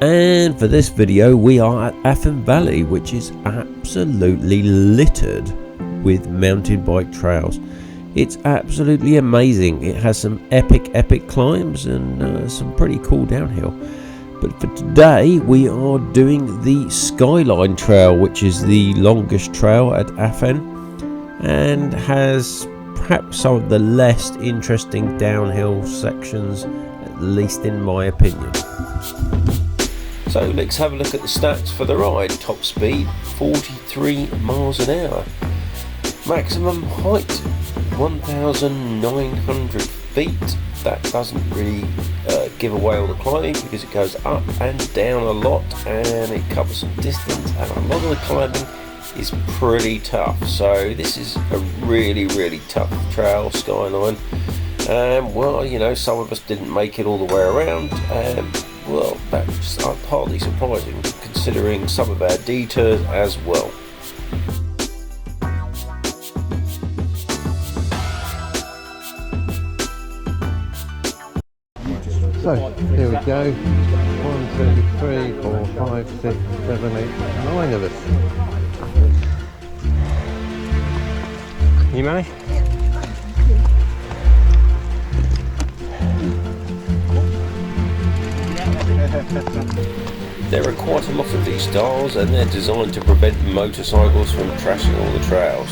And for this video we are at AFAN Valley, which is absolutely littered with mountain bike trails. It's absolutely amazing. It has some epic climbs and some pretty cool downhill. But for today we are doing the Skyline Trail, which is the longest trail at AFAN and has perhaps some of the less interesting downhill sections, at least in my opinion. So let's have a look at the stats for the ride. Top speed 43 miles an hour. Maximum height 1,900 feet. That doesn't really give away all the climbing because it goes up and down a lot and it covers some distance, and a lot of the climbing is pretty tough. So this is a really tough trail, Skyline. Well, you know, some of us didn't make it all the way around, well, that's partly surprising considering some of our detours as well. So here we go. 1, 2, 3, 4, 5, 6, 7, 8, 9 of us. You ready? There are quite a lot of these styles and they're designed to prevent motorcycles from trashing all the trails.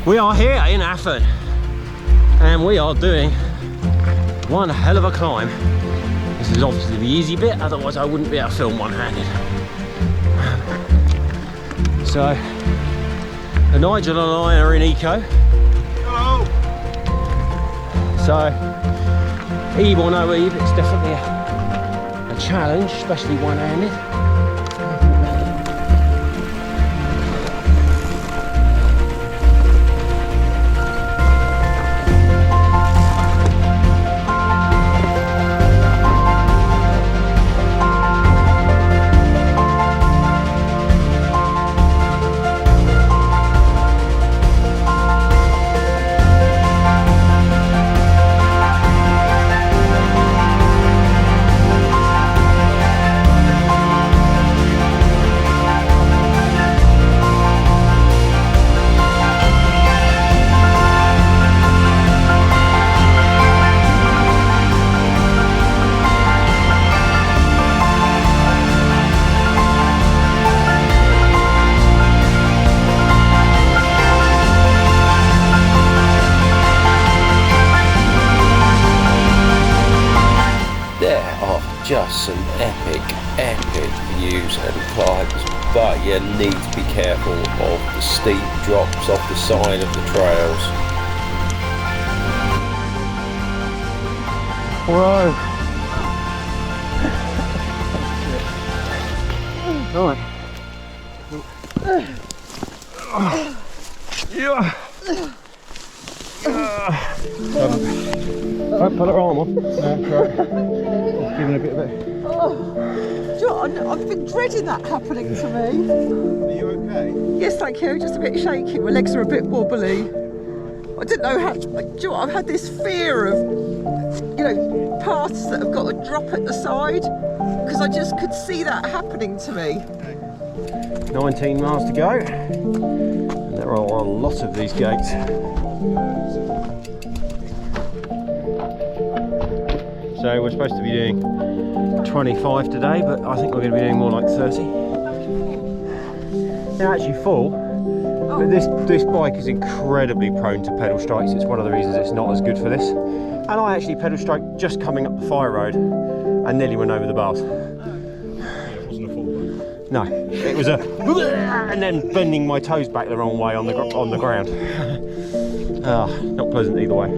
We are here in AFAN and we are doing one hell of a climb. This is obviously the easy bit, otherwise I wouldn't be able to film one-handed. So, Nigel and I are in eco. Hello. So, Eve or no Eve, it's definitely a challenge, especially one-handed. Just some epic views and climbs, but you need to be careful of the steep drops off the side of the trails. Whoa! Right. Yeah. Don't put her arm on. No, right. Giving a bit of it. Oh, do you know what? I've been dreading that happening to me. Are you okay? Yes, thank you. Just a bit shaky. My legs are a bit wobbly. I didn't know how. Do you know what? I've had this fear of, you know, paths that have got a drop at the side because I just could see that happening to me. 19 miles to go. And there are a lot of these gates. So we're supposed to be doing 25 today, but I think we're going to be doing more like 30. They're actually full, but this bike is incredibly prone to pedal strikes. It's one of the reasons it's not as good for this. And I actually pedal strike just coming up the fire road and nearly went over the bars. It wasn't a full one. No, it was a and then bending my toes back the wrong way on the ground. Not pleasant either way.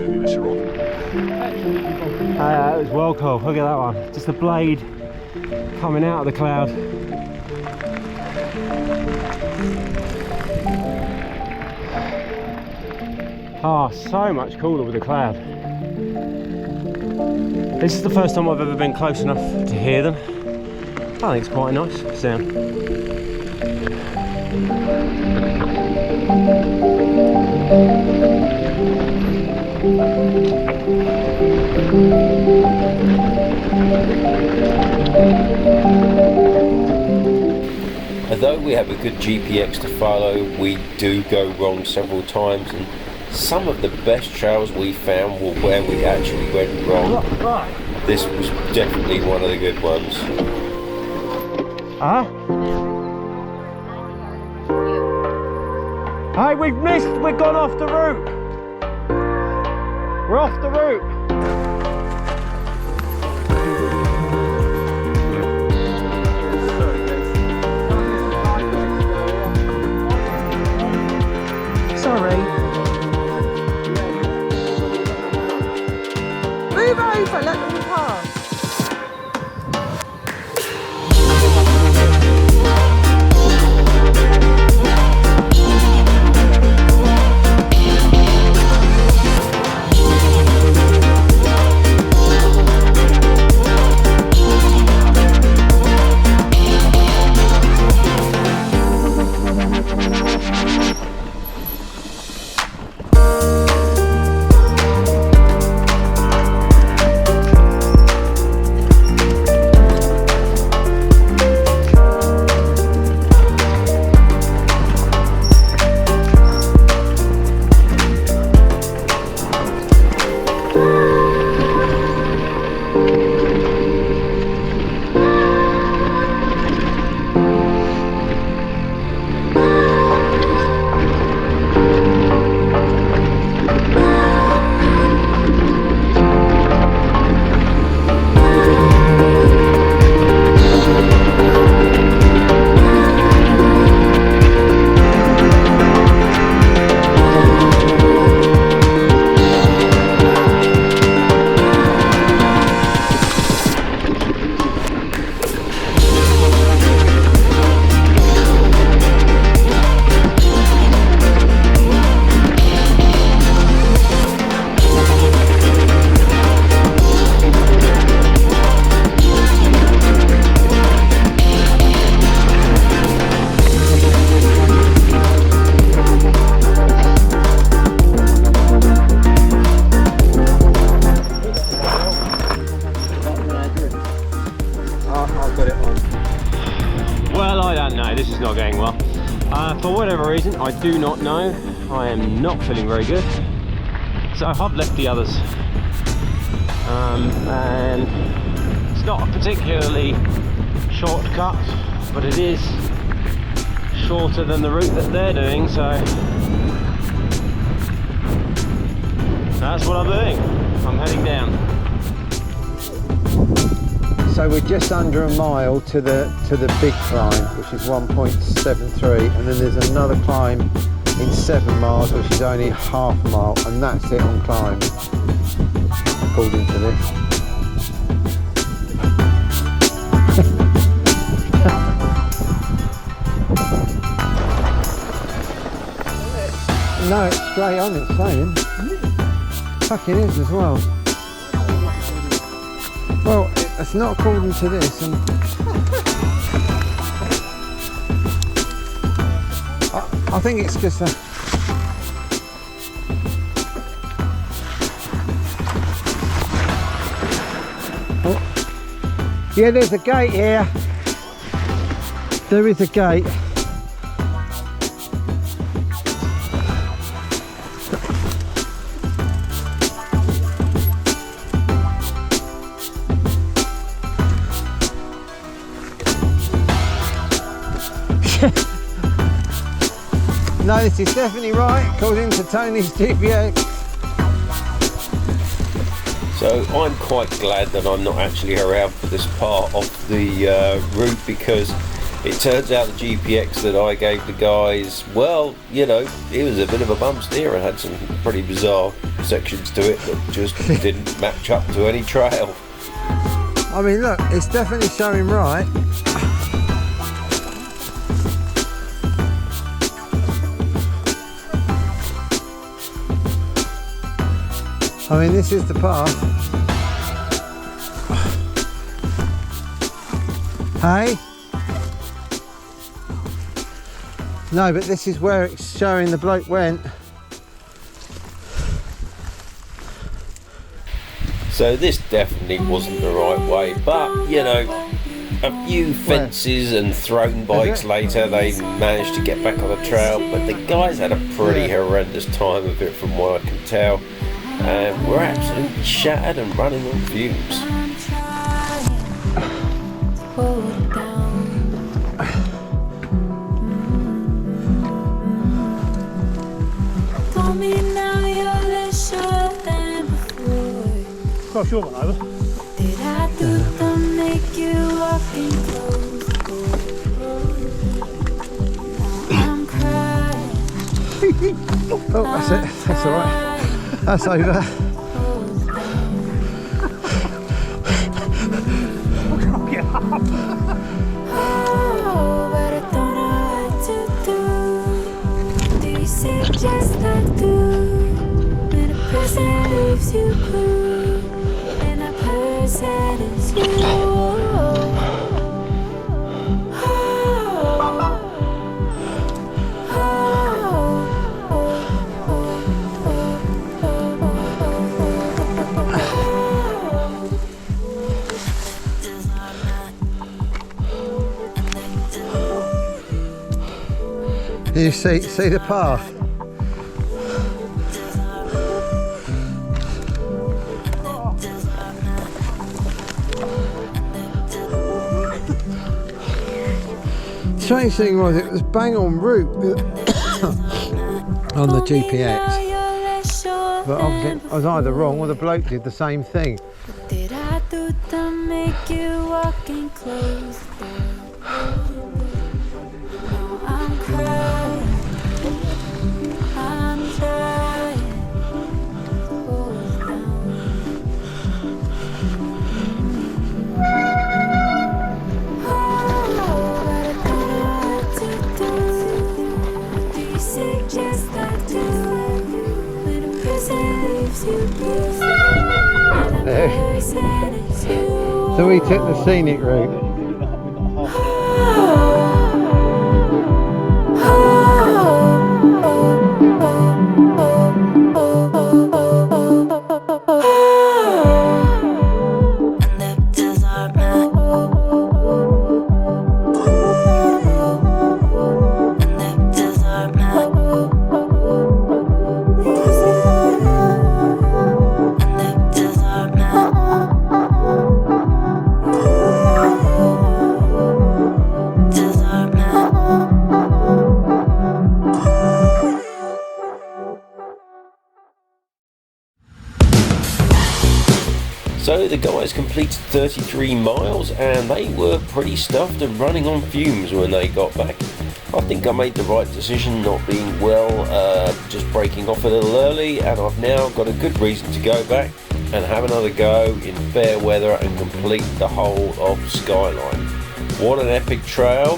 That was well cool. Look at that one. Just a blade coming out of the cloud. So much cooler with the cloud. This is the first time I've ever been close enough to hear them. I think it's quite a nice sound. Although we have a good GPX to follow, we do go wrong several times, and some of the best trails we found were where we actually went wrong. This was definitely one of the good ones. Huh? Hey, we've gone off the route. We're off the route. Sorry. Move over, let them pass. Well, I don't know. This is not going well. For whatever reason, I do not know. I am not feeling very good. So I've left the others. And it's not a particularly short cut, but it is shorter than the route that they're doing, so that's what I'm doing. I'm heading down. So we're just under a mile to the big climb, which is 1.73, and then there's another climb in 7 miles, which is only half a mile, and that's it on climb, according to this. No, it's straight on, it's saying. Fucking is as well. Well, it's not according to this, and I think it's just a... Oh. Yeah, there's a gate here. There is a gate. No, this is definitely right, according to Tony's GPX. So I'm quite glad that I'm not actually around for this part of the route, because it turns out the GPX that I gave the guys, well, you know, it was a bit of a bum steer and had some pretty bizarre sections to it that just didn't match up to any trail. I mean, look, it's definitely showing right. I mean, this is the path. Hey? No, but this is where it's showing the bloke went. So this definitely wasn't the right way, but you know, A few fences and thrown bikes later, they managed to get back on the trail, but the guys had a pretty horrendous time of it from what I can tell, and we're absolutely shattered and running on fumes. Quite a short one over. Did I do the make you walking close? Now I'm crying. Oh, that's it. That's all right. That's over. Oh, but I don't know what to do. Do you suggest I do? When a person leaves you blue, and a person is you. You see the path? Strange thing was, it was bang on route on the GPX, but obviously I was either wrong or the bloke did the same thing. Did I do the make you walking close? Now I'm crying. I'm trying. Hold So we took the scenic route. So the guys completed 33 miles and they were pretty stuffed and running on fumes when they got back. I think I made the right decision not being well, just breaking off a little early, and I've now got a good reason to go back and have another go in fair weather and complete the whole of Skyline. What an epic trail,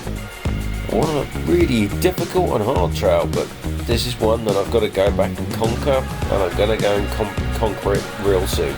what a really difficult and hard trail, but this is one that I've got to go back and conquer, and I'm going to go and conquer it real soon.